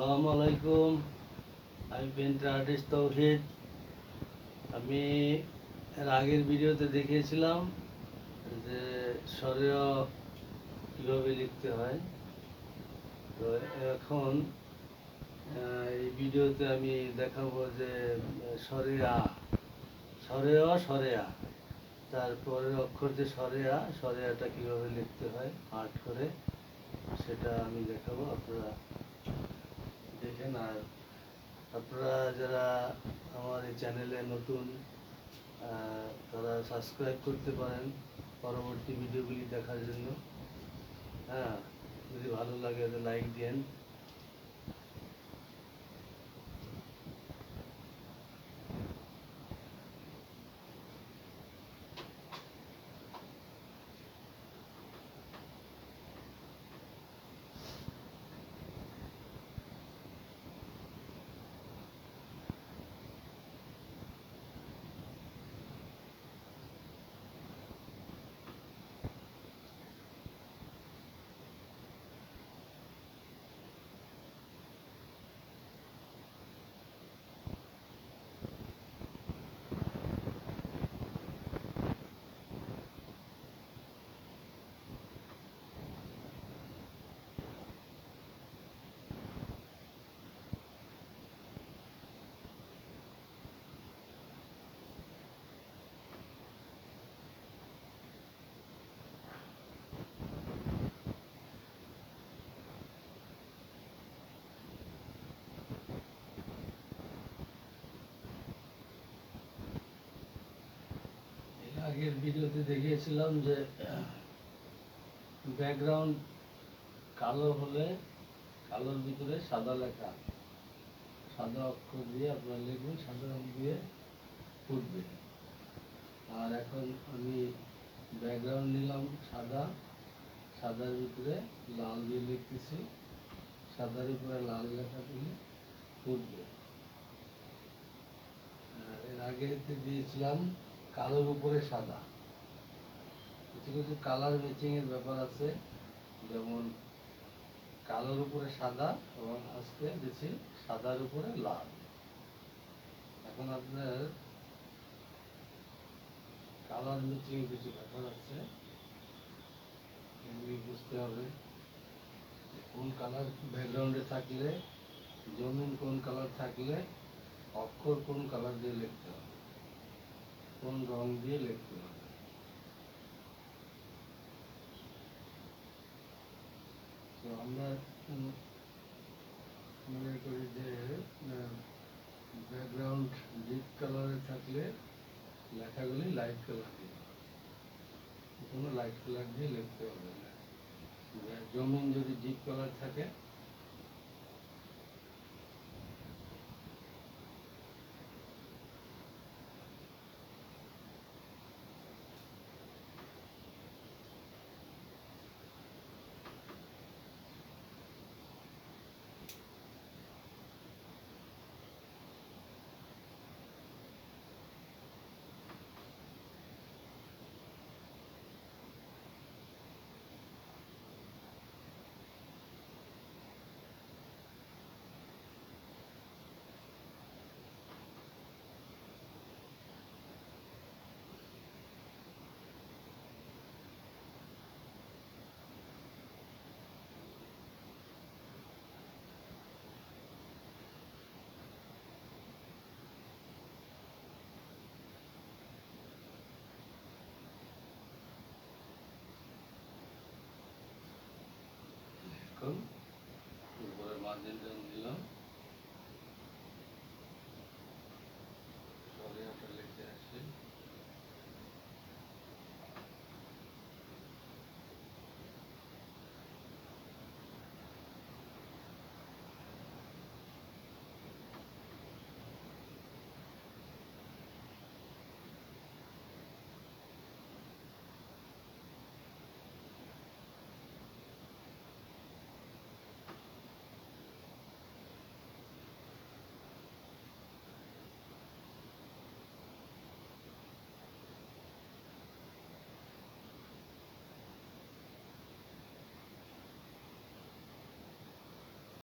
আসসালামু আলাইকুম। আমি পেন্টার আর্টিস্ট তৌহিদ। আমি এর আগের ভিডিওতে দেখিয়েছিলাম যে স্বরেয় কীভাবে লিখতে হয়। তো এখন এই ভিডিওতে আমি দেখাবো যে স্বরে আ, স্বরে আ, তারপরের অক্ষর যে স্বরে আটা কীভাবে লিখতে হয় আর্ট করে, সেটা আমি দেখাবো। আপনারা দেখেন। আর আপনারা যারা আমার এই চ্যানেলে নতুন, তারা সাবস্ক্রাইব করতে পারেন পরবর্তী ভিডিওগুলি দেখার জন্য। হ্যাঁ, যদি ভালো লাগে তো লাইক দিন। আগের ভিডিওতে দেখিয়েছিলাম যে ব্যাকগ্রাউন্ড কালো হলে কালোর ভিতরে সাদা লেখা, সাদা অক্ষর দিয়ে আপনারা লিখবেন, সাদা রঙ দিয়ে ফুটবে। আর এখন আমি ব্যাকগ্রাউন্ড নিলাম সাদা, সাদার ভিতরে লাল দিয়ে লিখতেছি, সাদার উপরে লাল লেখা দিলে ফুটবে। এর আগে দিয়েছিলাম কালোর উপরে সাদা। কিছু কিছু কালার ম্যাচিং এর ব্যাপার আছে, যেমন কালোর উপরে সাদা, এবং আজকে দিচ্ছি সাদার উপরে লাল। এখন আপনার কালার ম্যাচিং এর কিছু ব্যাপার আছে, এগুলি বুঝতে হবে। কোন কালার ব্যাকগ্রাউন্ডে থাকলে, জমিন কোন কালার থাকলে, অক্ষর কোন কালার দিয়ে লিখতে হবে, কোন রং দিয়ে লিখতে হবে। তো আমরা মনে করি যে ব্যাকগ্রাউন্ড ডিপ কালারে থাকলে লেখাগুলি লাইট কালার দিয়ে, কোনো লাইট কালার দিয়ে লিখতে হবে না। জমিন যদি ডিপ কালার থাকে